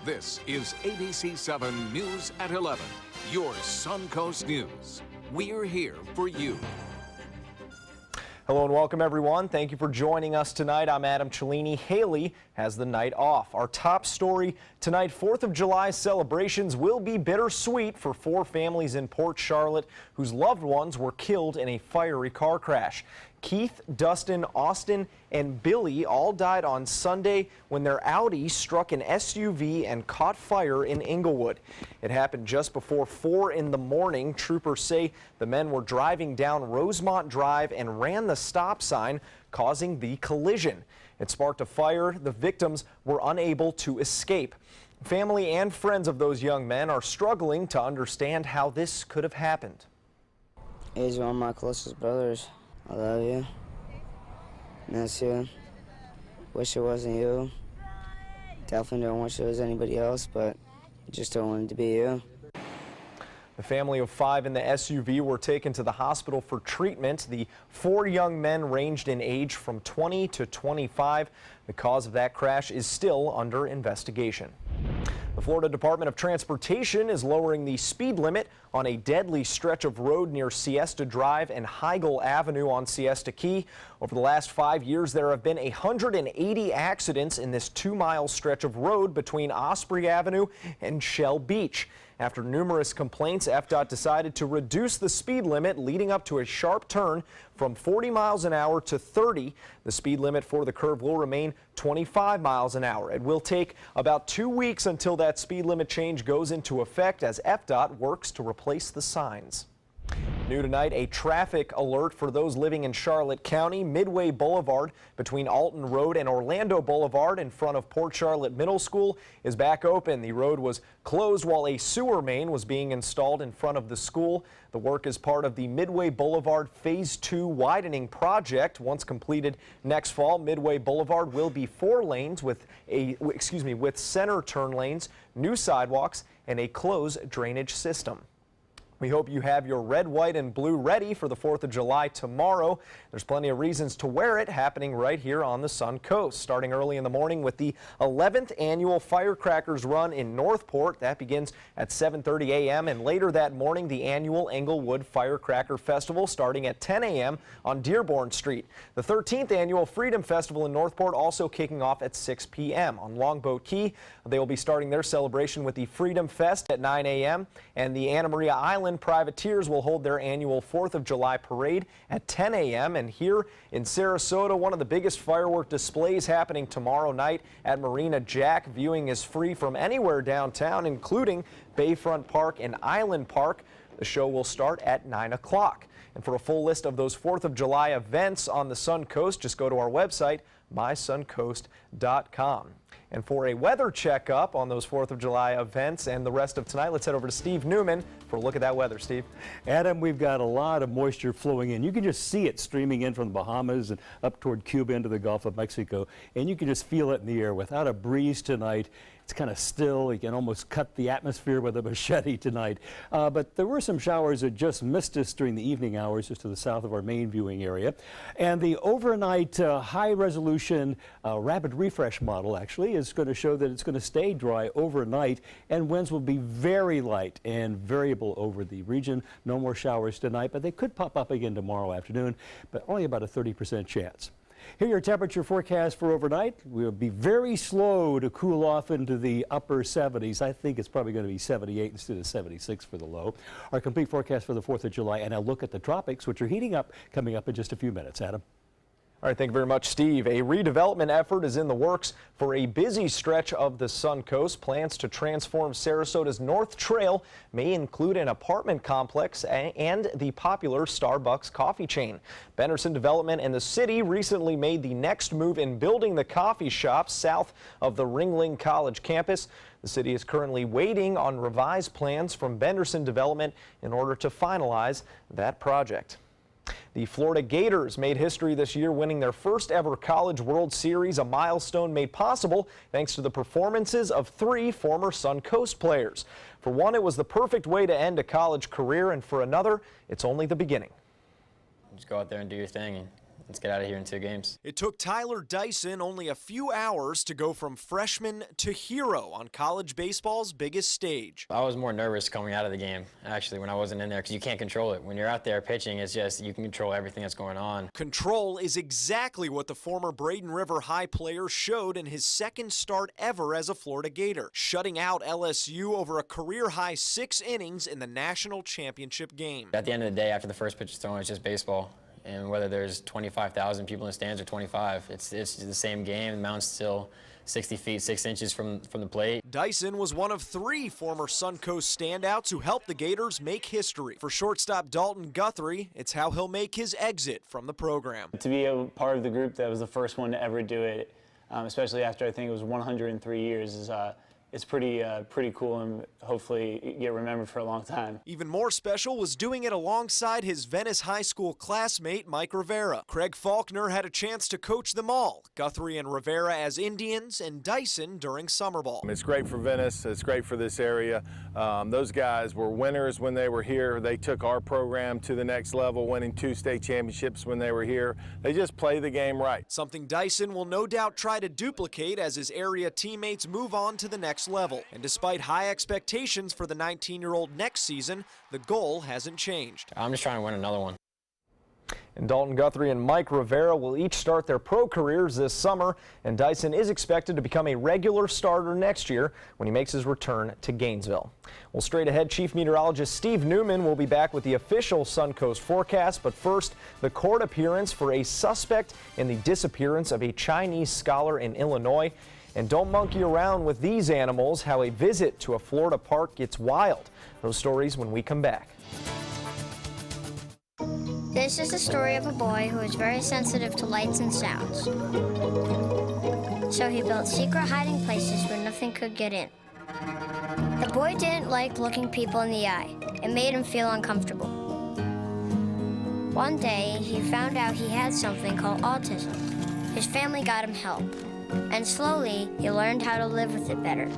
This is ABC7 News at 11, your Suncoast News. We're here for you. Hello and welcome everyone. Thank you for joining us tonight. I'm Adam Cellini. Haley has the night off. Our top story tonight, 4th of July celebrations will be bittersweet for 4 families in Port Charlotte whose loved ones were killed in a fiery car crash. Keith, Dustin, Austin, and Billy all died on Sunday when their Audi struck an SUV and caught fire in Inglewood. It happened just before 4 in the morning. Troopers say the men were driving down Rosemont Drive and ran the stop sign, causing the collision. It sparked a fire. The victims were unable to escape. Family and friends of those young men are struggling to understand how this could have happened. He's one of my closest brothers. I love you. Miss you. Wish it wasn't you. Definitely don't wish it was anybody else, but just don't want it to be you. The family of 5 in the SUV were taken to the hospital for treatment. The 4 young men ranged in age from 20 to 25. The cause of that crash is still under investigation. The Florida Department of Transportation is lowering the speed limit on a deadly stretch of road near Siesta Drive and Heigl Avenue on Siesta Key. Over the last 5 years, there have been 180 accidents in this 2-mile stretch of road between Osprey Avenue and Shell Beach. After numerous complaints, FDOT decided to reduce the speed limit leading up to a sharp turn from 40 miles an hour to 30. The speed limit for the curve will remain 25 miles an hour. It will take about 2 weeks until that speed limit change goes into effect as FDOT works to replace the signs. New tonight, a traffic alert for those living in Charlotte County. Midway Boulevard between Alton Road and Orlando Boulevard in front of Port Charlotte Middle School is back open. The road was closed while a sewer main was being installed in front of the school. The work is part of the Midway Boulevard Phase 2 widening project. Once completed next fall, Midway Boulevard will be 4 lanes with center turn lanes, new sidewalks, and a closed drainage system. We hope you have your red, white, and blue ready for the 4th of July tomorrow. There's plenty of reasons to wear it happening right here on the Sun Coast. Starting early in the morning with the 11th annual Firecrackers Run in Northport. That begins at 7:30 a.m. and later that morning the annual Englewood Firecracker Festival starting at 10 a.m. on Dearborn Street. The 13th annual Freedom Festival in Northport also kicking off at 6 p.m. on Longboat Key. They will be starting their celebration with the Freedom Fest at 9 a.m. and the Anna Maria Island Privateers will hold their annual 4th of July parade at 10 a.m. And here in Sarasota, one of the biggest firework displays happening tomorrow night at Marina Jack. Viewing is free from anywhere downtown, including Bayfront Park and Island Park. The show will start at 9 o'clock. And for a full list of those 4th of July events on the Sun Coast, just go to our website, mysuncoast.com. And for a weather checkup on those 4th of July events and the rest of tonight, let's head over to Steve Newman for a look at that weather. Steve. Adam, we've got a lot of moisture flowing in. You can just see it streaming in from the Bahamas and up toward Cuba into the Gulf of Mexico. And you can just feel it in the air without a breeze tonight. It's kind of still. You can almost cut the atmosphere with a machete tonight. But there were some showers that just missed us during the evening hours just to the south of our main viewing area. And the overnight high-resolution rapid refresh model actually is going to show that it's going to stay dry overnight, and winds will be very light and variable over the region. No more showers tonight, but they could pop up again tomorrow afternoon, but only about a 30% chance. Here are your temperature forecast for overnight. We'll be very slow to cool off into the upper 70s. I think it's probably going to be 78 instead of 76 for the low. Our complete forecast for the 4th of July and a look at the tropics, which are heating up, coming up in just a few minutes. Adam. All right, thank you very much, Steve. A redevelopment effort is in the works for a busy stretch of the Sun Coast. Plans to transform Sarasota's North Trail may include an apartment complex and the popular Starbucks coffee chain. Benderson Development and the city recently made the next move in building the coffee shop south of the Ringling College campus. The city is currently waiting on revised plans from Benderson Development in order to finalize that project. The Florida Gators made history this year, winning their first ever College World Series, a milestone made possible thanks to the performances of 3 former Sun Coast players. For one, it was the perfect way to end a college career, and for another, it's only the beginning. Just go out there and do your thing, and let's get out of here in 2 games. It took Tyler Dyson only a few hours to go from freshman to hero on college baseball's biggest stage. I was more nervous coming out of the game, actually, when I wasn't in there, because you can't control it. When you're out there pitching, it's just you can control everything that's going on. Control is exactly what the former Braden River High player showed in his second start ever as a Florida Gator, shutting out LSU over a career-high 6 innings in the national championship game. At the end of the day, after the first pitch is thrown, it's just baseball. And whether there's 25,000 people in the stands or 25, it's the same game. The mound's still 60 feet, 6 inches from the plate. Dyson was one of 3 former Suncoast standouts who helped the Gators make history. For shortstop Dalton Guthrie, it's how he'll make his exit from the program. To be a part of the group that was the first one to ever do it, especially after I think it was 103 years, is pretty cool, and hopefully get remembered for a long time. Even more special was doing it alongside his Venice High School classmate Mike Rivera. Craig Faulkner had a chance to coach them all, Guthrie and Rivera as Indians and Dyson during summer ball. It's great for Venice, it's great for this area. Those guys were winners when they were here. They took our program to the next level, winning 2 state championships when they were here. They just play the game right. Something Dyson will no doubt try to duplicate as his area teammates move on to the next level. And despite high expectations for the 19-year-old next season, the goal hasn't changed. I'm just trying to win another one. And Dalton Guthrie and Mike Rivera will each start their pro careers this summer, and Dyson is expected to become a regular starter next year when he makes his return to Gainesville. Well, straight ahead, Chief Meteorologist Steve Newman will be back with the official Suncoast forecast, but first, the court appearance for a suspect in the disappearance of a Chinese scholar in Illinois. And don't monkey around with these animals, how a visit to a Florida park gets wild. Those stories when we come back. This is the story of a boy who was very sensitive to lights and sounds. So he built secret hiding places where nothing could get in. The boy didn't like looking people in the eye. It made him feel uncomfortable. One day, he found out he had something called autism. His family got him help. And slowly, he learned how to live with it better.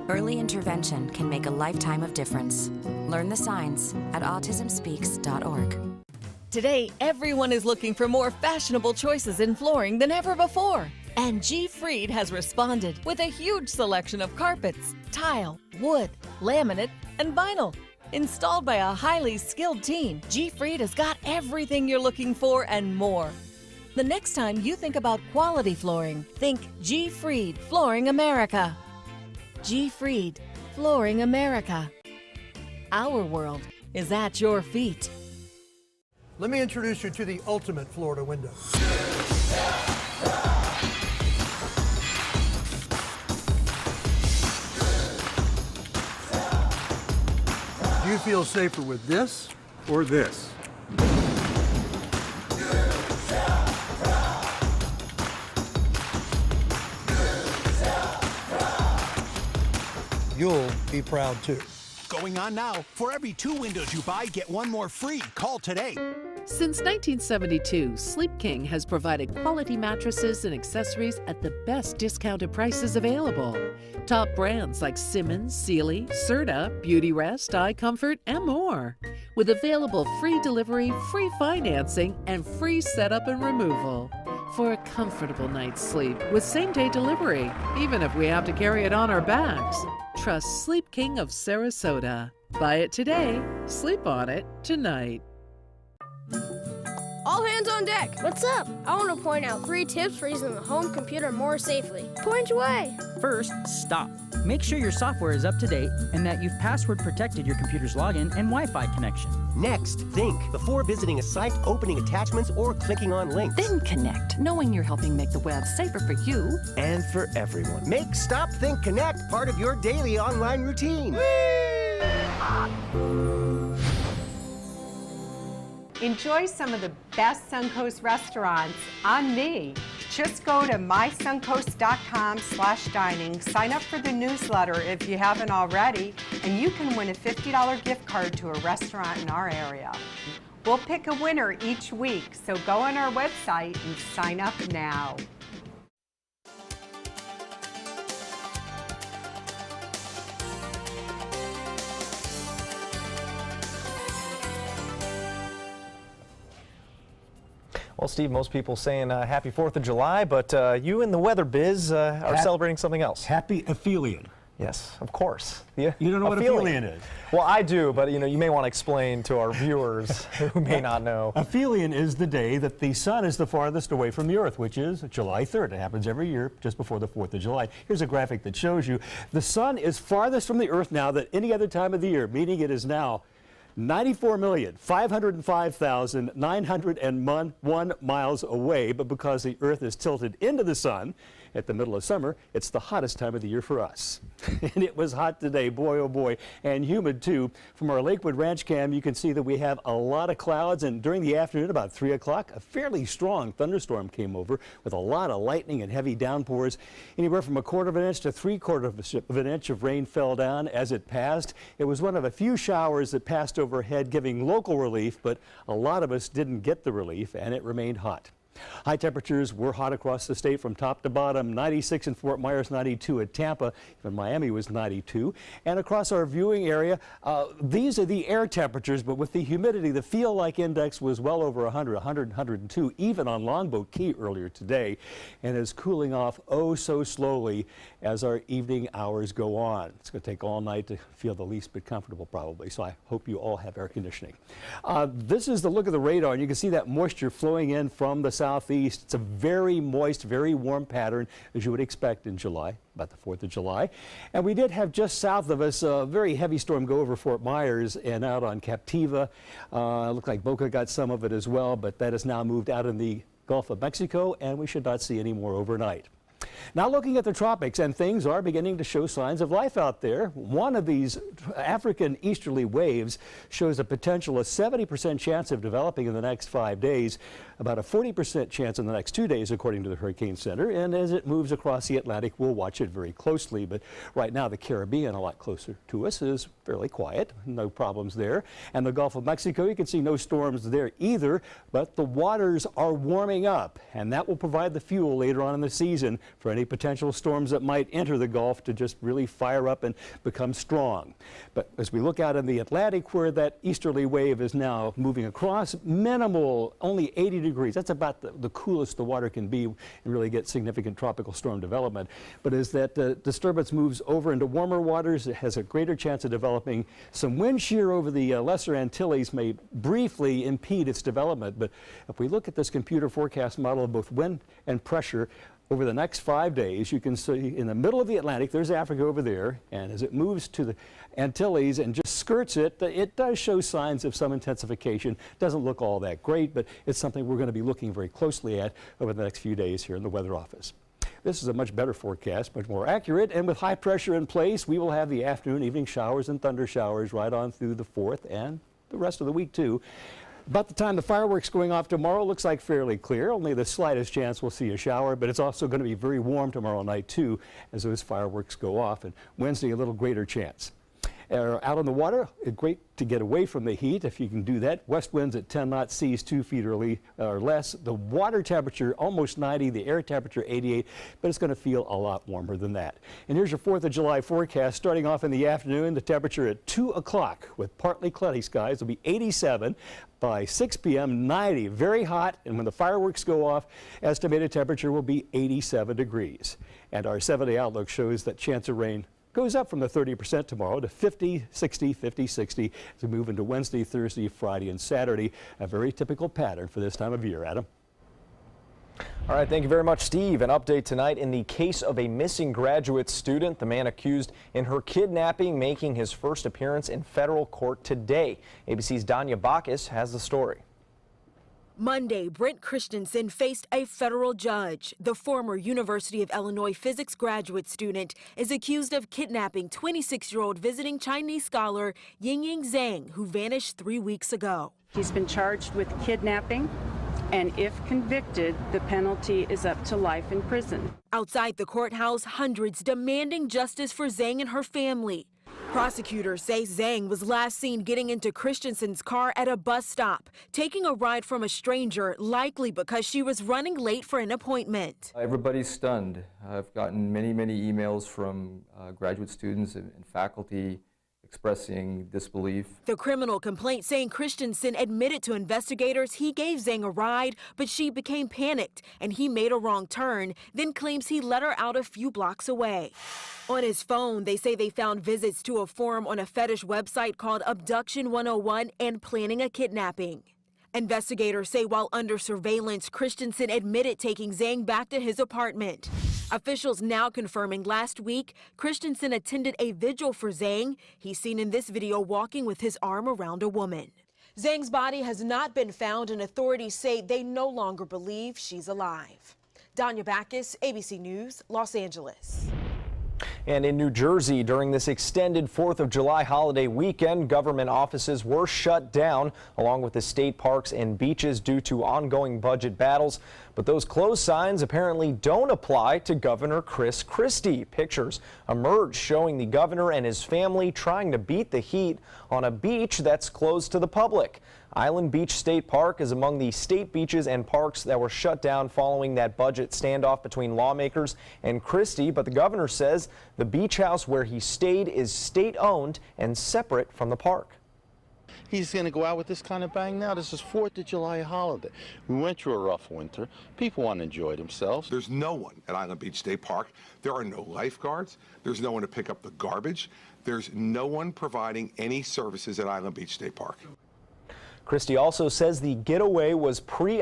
Early intervention can make a lifetime of difference. Learn the signs at autismspeaks.org. Today, everyone is looking for more fashionable choices in flooring than ever before. And G. Fried has responded with a huge selection of carpets, tile, wood, laminate, and vinyl. Installed by a highly skilled team, G. Fried has got everything you're looking for and more. The next time you think about quality flooring, think G. Fried Flooring America. G. Fried Flooring America. Our world is at your feet. Let me introduce you to the ultimate Florida window. Do you feel safer with this or this? You'll be proud too. Going on now. For every 2 windows you buy, get 1 more free. Call today. Since 1972, Sleep King has provided quality mattresses and accessories at the best discounted prices available. Top brands like Simmons, Sealy, Serta, Beautyrest, iComfort, and more. With available free delivery, free financing, and free setup and removal. For a comfortable night's sleep with same-day delivery, even if we have to carry it on our backs. Trust Sleep King of Sarasota. Buy it today, sleep on it tonight. All hands on deck. What's up? I want to point out 3 tips for using the home computer more safely. Point away. First, stop. Make sure your software is up to date and that you've password protected your computer's login and Wi-Fi connection. Next, think before visiting a site, opening attachments, or clicking on links. Then connect, knowing you're helping make the web safer for you and for everyone. Make Stop, Think, Connect part of your daily online routine. Enjoy some of the best Suncoast restaurants on me. Just go to mysuncoast.com/dining, sign up for the newsletter if you haven't already, and you can win a $50 gift card to a restaurant in our area. We'll pick a winner each week, so go on our website and sign up now. Well, Steve, most people saying happy 4th of July, but you in the weather biz are celebrating something else. Happy aphelion. Yes, of course. Yeah. You don't know what aphelion is? Well, I do, but you may want to explain to our viewers who may not know. Aphelion is the day that the sun is the farthest away from the Earth, which is July 3rd. It happens every year just before the 4th of July. Here's a graphic that shows you the sun is farthest from the Earth now than any other time of the year, meaning it is now 94,505,901 miles away, but because the Earth is tilted into the sun at the middle of summer, it's the hottest time of the year for us. And it was hot today, boy oh boy, and humid too. From our Lakewood Ranch cam, you can see that we have a lot of clouds, and during the afternoon, about 3 o'clock, a fairly strong thunderstorm came over with a lot of lightning and heavy downpours. Anywhere from 1/4 of an inch to 3/4 of an inch of rain fell down as it passed. It was one of a few showers that passed overhead, giving local relief, but a lot of us didn't get the relief, and it remained hot. High temperatures were hot across the state from top to bottom. 96 in Fort Myers, 92 at Tampa. Even Miami was 92. And across our viewing area, these are the air temperatures, but with the humidity, the feel-like index was well over 100, 102, even on Longboat Key earlier today, and is cooling off oh so slowly as our evening hours go on. It's going to take all night to feel the least bit comfortable, probably, so I hope you all have air conditioning. This is the look of the radar, and you can see that moisture flowing in from the southeast. It's a very moist, very warm pattern, as you would expect in July, about the 4th of July. And we did have just south of us a very heavy storm go over Fort Myers and out on Captiva. Looked like Boca got some of it as well, but that has now moved out in the Gulf of Mexico, and we should not see any more overnight. Now looking at the tropics, and things are beginning to show signs of life out there. One of these African easterly waves shows a potential of 70% chance of developing in the next 5 days, about a 40% chance in the next 2 days, according to the Hurricane Center. And as it moves across the Atlantic, we'll watch it very closely. But right now, the Caribbean, a lot closer to us, is fairly quiet. No problems there. And the Gulf of Mexico, you can see no storms there either, but the waters are warming up, and that will provide the fuel later on in the season for any potential storms that might enter the Gulf to just really fire up and become strong. But as we look out in the Atlantic, where that easterly wave is now moving across, minimal, only 80 degrees. That's about the coolest the water can be and really get significant tropical storm development. But as that disturbance moves over into warmer waters, it has a greater chance of developing. Some wind shear over the Lesser Antilles may briefly impede its development. But if we look at this computer forecast model of both wind and pressure, over the next 5 days, you can see in the middle of the Atlantic, there's Africa over there, and as it moves to the Antilles and just skirts it, it does show signs of some intensification. Doesn't look all that great, but it's something we're going to be looking very closely at over the next few days here in the Weather Office. This is a much better forecast, much more accurate, and with high pressure in place, we will have the afternoon, evening showers and thunder showers right on through the 4th and the rest of the week, too. About the time the fireworks going off tomorrow looks like fairly clear. Only the slightest chance we'll see a shower, but it's also going to be very warm tomorrow night too as those fireworks go off, and Wednesday a little greater chance. Out on the water, great to get away from the heat if you can do that. West winds at 10 knots, seas 2 feet or less. The water temperature almost 90, the air temperature 88, but it's going to feel a lot warmer than that. And here's your 4th of July forecast. Starting off in the afternoon, the temperature at 2 o'clock with partly cloudy skies will be 87. By 6 p.m., 90, very hot, and when the fireworks go off, estimated temperature will be 87 degrees. And our 7-day outlook shows that chance of rain goes up from the 30% tomorrow to 50, 60, 50, 60 as we move into Wednesday, Thursday, Friday, and Saturday. A very typical pattern for this time of year, Adam. All right, thank you very much, Steve. An update tonight in the case of a missing graduate student. The man accused in her kidnapping making his first appearance in federal court today. ABC's Danya Bacchus has the story. Monday, Brent Christensen faced a federal judge. The former University of Illinois physics graduate student is accused of kidnapping 26-year-old visiting Chinese scholar Yingying Zhang, who vanished 3 weeks ago. He's been charged with kidnapping, and if convicted, the penalty is up to life in prison. Outside the courthouse, hundreds demanding justice for Zhang and her family. Prosecutors say Zhang was last seen getting into Christensen's car at a bus stop, taking a ride from a stranger, likely because she was running late for an appointment. Everybody's stunned. I've gotten many emails from graduate students and faculty expressing disbelief. The criminal complaint saying Christensen admitted to investigators he gave Zhang a ride, but she became panicked and he made a wrong turn, then claims he let her out a few blocks away. On his phone, they say they found visits to a forum on a fetish website called Abduction 101 and planning a kidnapping. Investigators say while under surveillance, Christensen admitted taking Zhang back to his apartment. Officials now confirming last week, Christensen attended a vigil for Zhang. He's seen in this video walking with his arm around a woman. Zhang's body has not been found, and authorities say they no longer believe she's alive. Danya Backus, ABC News, Los Angeles. And in New Jersey, during this extended 4th of July holiday weekend, government offices were shut down, along with the state parks and beaches due to ongoing budget battles. But those closed signs apparently don't apply to Governor Chris Christie. Pictures emerged showing the governor and his family trying to beat the heat on a beach that's closed to the public. Island Beach State Park is among the state beaches and parks that were shut down following that budget standoff between lawmakers and Christie. But the governor says the beach house where he stayed is state-owned and separate from the park. He's going to go out with this kind of bang now. This is 4th of July holiday. We went through a rough winter. People want to enjoy themselves. There's no one at Island Beach State Park. There are no lifeguards. There's no one to pick up the garbage. There's no one providing any services at Island Beach State Park. Christie also says the getaway was was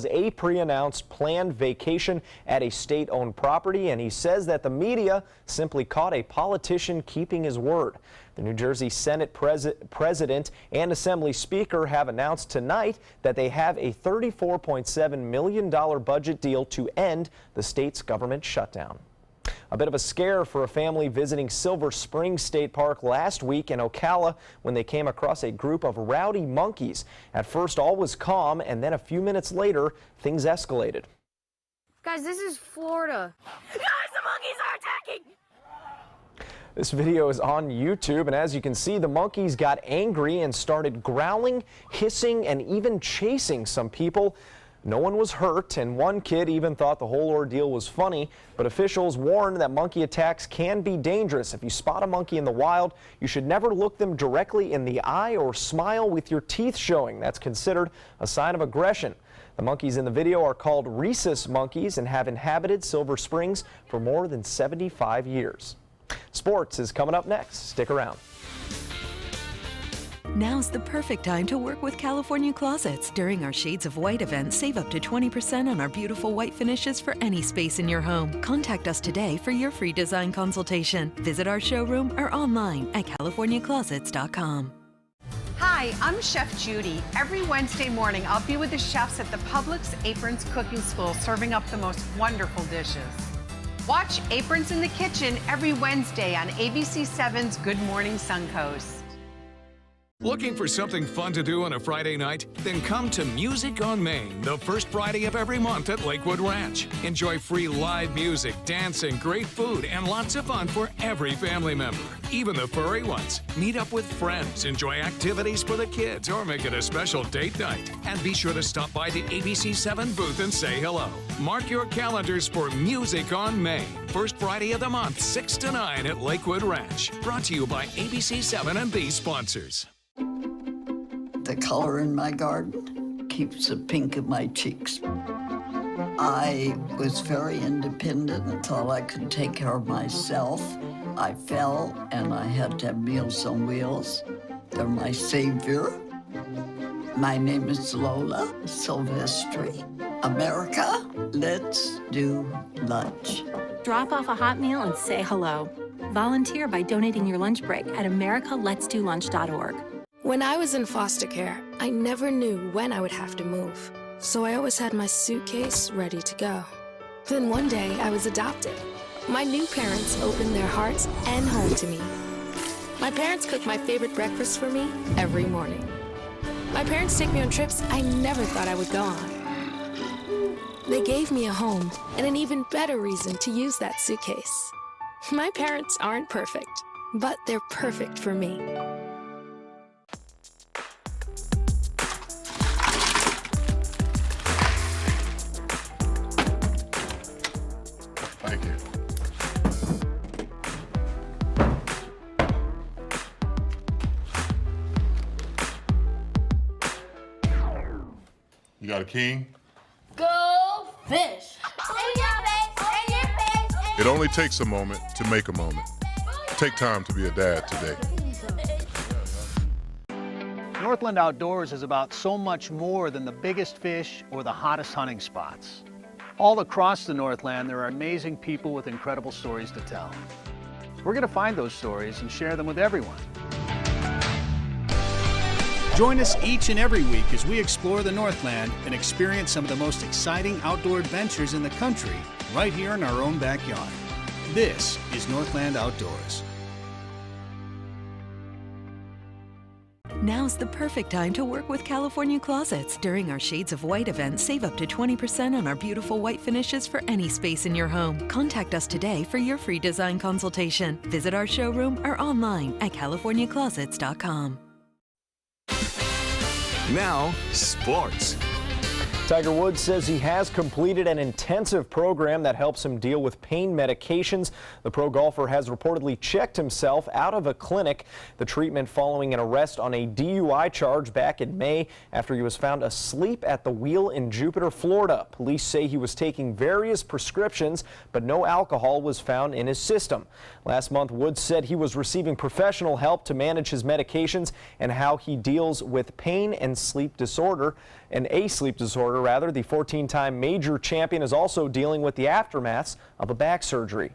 a pre-announced planned vacation at a state-owned property, and he says that the media simply caught a politician keeping his word. The New Jersey Senate President and Assembly Speaker have announced tonight that they have a $34.7 million budget deal to end the state's government shutdown. A bit of a scare for a family visiting Silver Spring State Park last week in Ocala when they came across a group of rowdy monkeys. At first, all was calm, and then a few minutes later, things escalated. Guys, this is Florida. Guys, the monkeys are attacking! This video is on YouTube, and as you can see, the monkeys got angry and started growling, hissing, and even chasing some people. No one was hurt, and one kid even thought the whole ordeal was funny, but officials warn that monkey attacks can be dangerous. If you spot a monkey in the wild, you should never look them directly in the eye or smile with your teeth showing. That's considered a sign of aggression. The monkeys in the video are called rhesus monkeys and have inhabited Silver Springs for more than 75 years. Sports is coming up next. Stick around. Now's the perfect time to work with California Closets. During our Shades of White event, save up to 20% on our beautiful white finishes for any space in your home. Contact us today for your free design consultation. Visit our showroom or online at californiaclosets.com. Hi, I'm Chef Judy. Every Wednesday morning, I'll be with the chefs at the Publix Aprons Cooking School serving up the most wonderful dishes. Watch Aprons in the Kitchen every Wednesday on ABC7's Good Morning Suncoast. Looking for something fun to do on a Friday night? Then come to Music on Main, the first Friday of every month at Lakewood Ranch. Enjoy free live music, dancing, great food, and lots of fun for every family member, even the furry ones. Meet up with friends, enjoy activities for the kids, or make it a special date night. And be sure to stop by the ABC7 booth and say hello. Mark your calendars for Music on Main, first Friday of the month, 6 to 9 at Lakewood Ranch. Brought to you by ABC7 and these sponsors. The color in my garden keeps the pink in my cheeks. I was very independent and thought I could take care of myself. I fell and I had to have Meals on Wheels. They're my savior. My name is Lola Silvestri. America, let's do lunch. Drop off a hot meal and say hello. Volunteer by donating your lunch break at americaletsdolunch.org. When I was in foster care, I never knew when I would have to move. So I always had my suitcase ready to go. Then one day, I was adopted. My new parents opened their hearts and home to me. My parents cook my favorite breakfast for me every morning. My parents take me on trips I never thought I would go on. They gave me a home and an even better reason to use that suitcase. My parents aren't perfect, but they're perfect for me. Thank you. You got a king? Go fish! It only takes a moment to make a moment. Take time to be a dad today. Northland Outdoors is about so much more than the biggest fish or the hottest hunting spots. All across the Northland, there are amazing people with incredible stories to tell. We're going to find those stories and share them with everyone. Join us each and every week as we explore the Northland and experience some of the most exciting outdoor adventures in the country right here in our own backyard. This is Northland Outdoors. Now's the perfect time to work with California Closets. During our Shades of White event, save up to 20% on our beautiful white finishes for any space in your home. Contact us today for your free design consultation. Visit our showroom or online at californiaclosets.com. Now, sports. Tiger Woods says he has completed an intensive program that helps him deal with pain medications. The pro golfer has reportedly checked himself out of a clinic. The treatment following an arrest on a DUI charge back in May after he was found asleep at the wheel in Jupiter, Florida. Police say he was taking various prescriptions, but no alcohol was found in his system. Last month, Woods said he was receiving professional help to manage his medications and how he deals with pain and sleep disorder. A sleep disorder, rather. The 14-time major champion is also dealing with the aftermaths of a back surgery.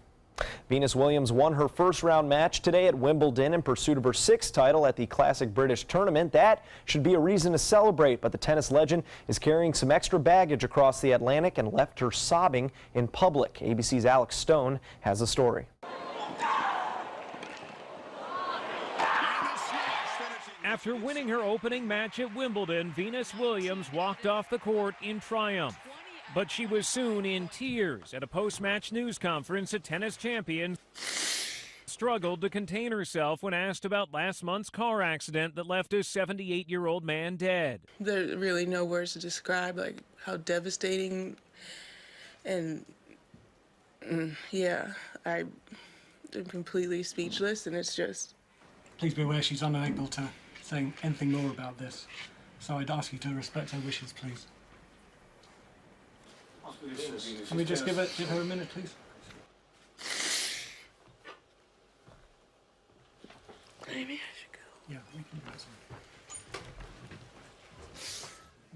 Venus Williams won her first-round match today at Wimbledon in pursuit of her 6th title at the Classic British Tournament. That should be a reason to celebrate, but the tennis legend is carrying some extra baggage across the Atlantic and left her sobbing in public. ABC's Alex Stone has the story. After winning her opening match at Wimbledon, Venus Williams walked off the court in triumph. But she was soon in tears at a post-match news conference. A tennis champion struggled to contain herself when asked about last month's car accident that left a 78-year-old man dead. There are really no words to describe how devastating and yeah, I'm completely speechless, and it's just... Please be aware she's unable to say anything more about this, so I'd ask you to respect her wishes, please. Can we just give her a minute, please? Maybe I should go. Yeah, we can do that.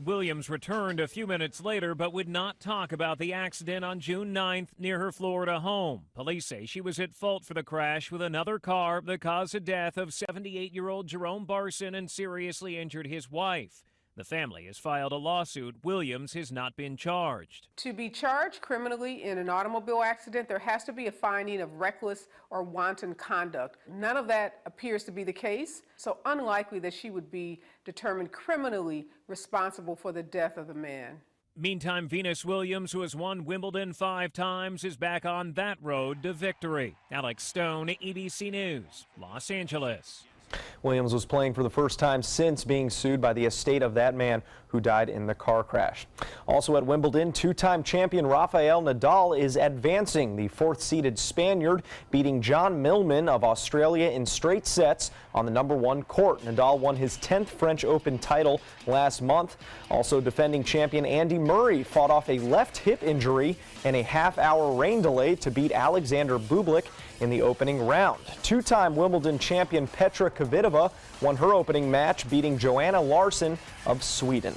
Williams returned a few minutes later, but would not talk about the accident on June 9th near her Florida home. Police say she was at fault for the crash with another car that caused the death of 78-year-old Jerome Barson and seriously injured his wife. The family has filed a lawsuit. Williams has not been charged. To be charged criminally in an automobile accident, there has to be a finding of reckless or wanton conduct. None of that appears to be the case, so unlikely that she would be determined criminally responsible for the death of the man. Meantime, Venus Williams, who has won Wimbledon 5 times, is back on that road to victory. Alex Stone, ABC News, Los Angeles. Williams was playing for the first time since being sued by the estate of that man who died in the car crash. Also at Wimbledon, 2-time champion Rafael Nadal is advancing. The 4th-seeded Spaniard beating John Millman of Australia in straight sets on the #1 court. Nadal won his 10th French Open title last month. Also defending champion Andy Murray fought off a left hip injury and a half-hour rain delay to beat Alexander Bublik in the opening round. 2-time Wimbledon champion Petra Kvitova won her opening match, beating Joanna Larsson of Sweden.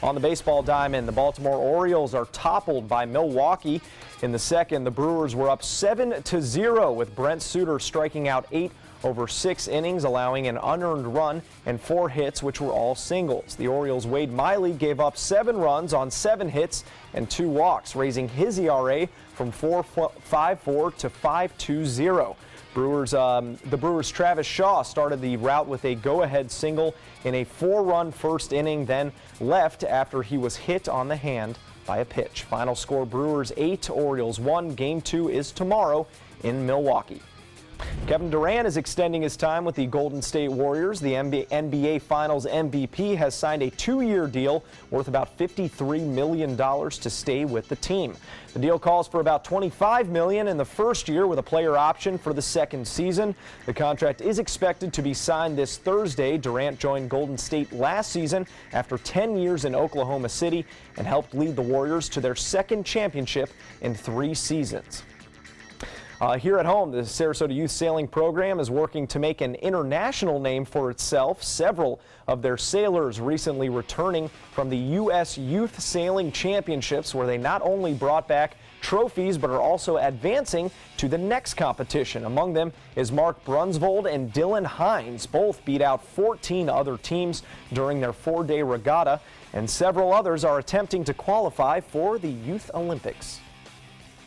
On the baseball diamond, the Baltimore Orioles are toppled by Milwaukee. In the second, the Brewers were up 7-0 with Brent Suter striking out 8 over 6 innings, allowing an unearned run and 4 hits, which were all singles. The Orioles' Wade Miley gave up 7 runs on 7 hits and 2 walks, raising his ERA from 4.54 to 5.20. The Brewers' Travis Shaw started the rout with a go-ahead single in a 4-run first inning, then left after he was hit on the hand by a pitch. Final score: Brewers 8, Orioles 1. Game 2 is tomorrow in Milwaukee. Kevin Durant is extending his time with the Golden State Warriors. The NBA Finals MVP has signed a 2-year deal worth about $53 million to stay with the team. The deal calls for about $25 million in the first year with a player option for the second season. The contract is expected to be signed this Thursday. Durant joined Golden State last season after 10 years in Oklahoma City and helped lead the Warriors to their second championship in 3 seasons. Here at home, the Sarasota Youth Sailing Program is working to make an international name for itself. Several of their sailors recently returning from the U.S. Youth Sailing Championships, where they not only brought back trophies but are also advancing to the next competition. Among them is Mark Brunsvold and Dylan Hines. Both beat out 14 other teams during their 4-day regatta, and several others are attempting to qualify for the Youth Olympics.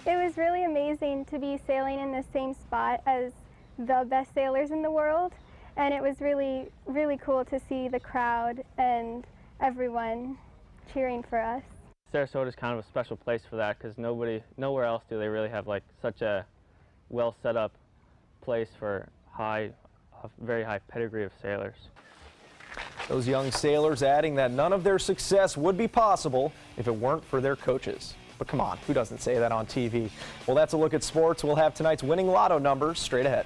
It was really amazing to be sailing in the same spot as the best sailors in the world, and it was really, really cool to see the crowd and everyone cheering for us. Sarasota is kind of a special place for that because nowhere else do they really have like such a well set up place for a very high pedigree of sailors. Those young sailors adding that none of their success would be possible if it weren't for their coaches. But come on, who doesn't say that on TV? Well, that's a look at sports. We'll have tonight's winning lotto numbers straight ahead.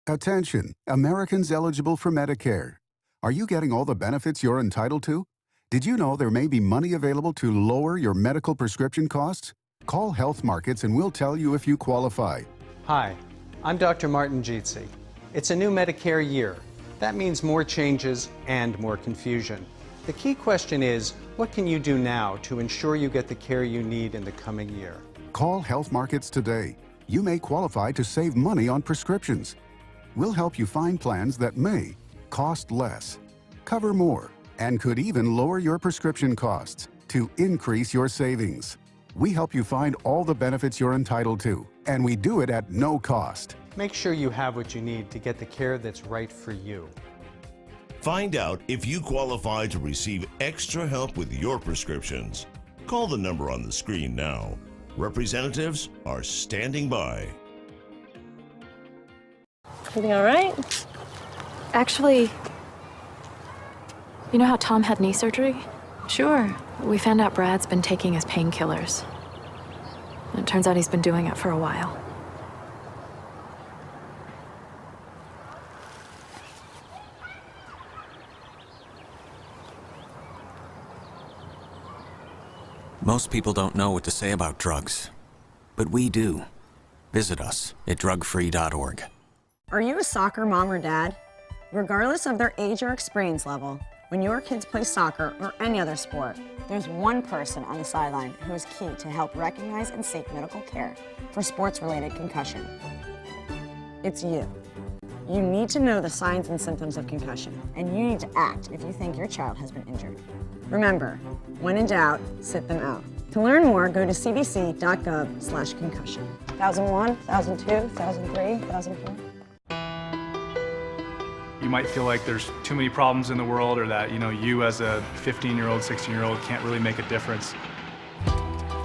Attention, Americans eligible for Medicare. Are you getting all the benefits you're entitled to? Did you know there may be money available to lower your medical prescription costs? Call Health Markets and we'll tell you if you qualify. Hi, I'm Dr. Martin Jeetsi. It's a new Medicare year. That means more changes and more confusion. The key question is, what can you do now to ensure you get the care you need in the coming year? Call Health Markets today. You may qualify to save money on prescriptions. We'll help you find plans that may cost less, cover more, and could even lower your prescription costs to increase your savings. We help you find all the benefits you're entitled to, and we do it at no cost. Make sure you have what you need to get the care that's right for you. Find out if you qualify to receive extra help with your prescriptions. Call the number on the screen now. Representatives are standing by. Everything all right? Actually, you know how Tom had knee surgery? Sure. We found out Brad's been taking his painkillers. And it turns out he's been doing it for a while. Most people don't know what to say about drugs, but we do. Visit us at drugfree.org. Are you a soccer mom or dad? Regardless of their age or experience level, when your kids play soccer or any other sport, there's one person on the sideline who is key to help recognize and seek medical care for sports-related concussion. It's you. You need to know the signs and symptoms of concussion, and you need to act if you think your child has been injured. Remember, when in doubt, sit them out. To learn more, go to cdc.gov/concussion. 1001, 1002, 1003, 1004. You might feel like there's too many problems in the world, or that, you as a 15-year-old, 16-year-old can't really make a difference.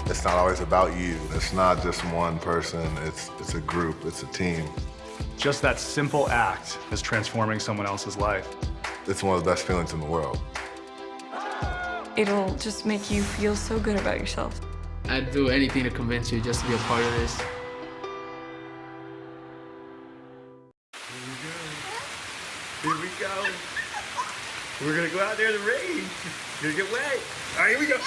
It's not always about you. It's not just one person. It's a group. It's a team. Just that simple act is transforming someone else's life. It's one of the best feelings in the world. It'll just make you feel so good about yourself. I'd do anything to convince you just to be a part of this. Here we go. We're gonna go out there in the rain. We're gonna get wet. All right, here we go.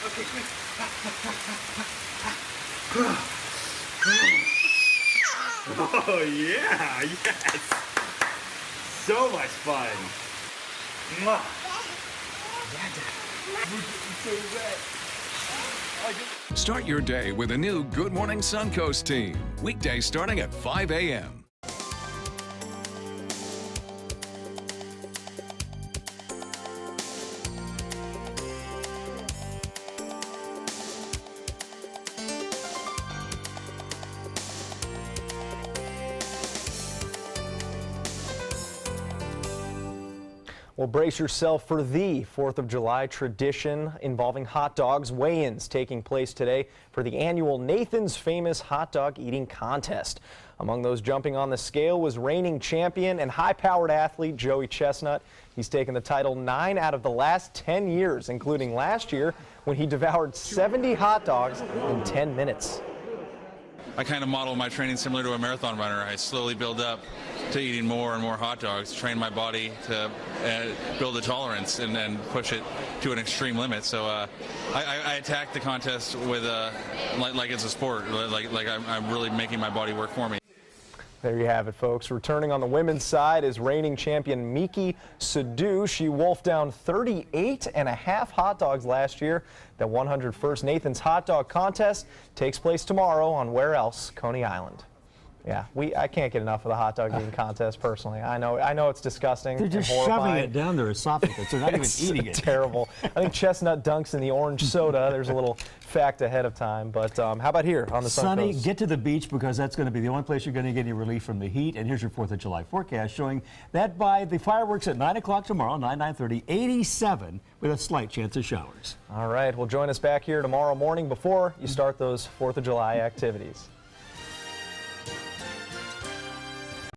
Okay, quick. Oh yeah, yes. So much fun. Mwah. So wet. Start your day with a new Good Morning Suncoast team. Weekdays starting at 5 a.m. Well, brace yourself for the 4th of July tradition involving hot dogs. Weigh-ins taking place today for the annual Nathan's Famous Hot Dog Eating Contest. Among those jumping on the scale was reigning champion and high-powered athlete Joey Chestnut. He's taken the title 9 out of the last 10 years, including last year when he devoured 70 hot dogs in 10 minutes. I kind of model my training similar to a marathon runner. I slowly build up to eating more and more hot dogs, train my body to build a tolerance and then push it to an extreme limit. So I attack the contest with like it's a sport, like I'm really making my body work for me. There you have it, folks. Returning on the women's side is reigning champion Miki Sadu. She wolfed down 38.5 hot dogs last year. The 101st Nathan's Hot Dog Contest takes place tomorrow on where else? Coney Island. Yeah, I can't get enough of the hot dog eating contest personally. I know it's disgusting. They're just shoving it down their esophagus. They're not even eating it. Terrible. I think Chestnut dunks in the orange soda. There's a little fact ahead of time. But how about here on the Sun Sunny, Coast? get to the beach because that's going to be the only place you're going to get any relief from the heat. And here's your 4th of July forecast showing that by the fireworks at 9 o'clock tomorrow, 9:30, 87 with a slight chance of showers. All right. Well, join us back here tomorrow morning before you start those 4th of July activities.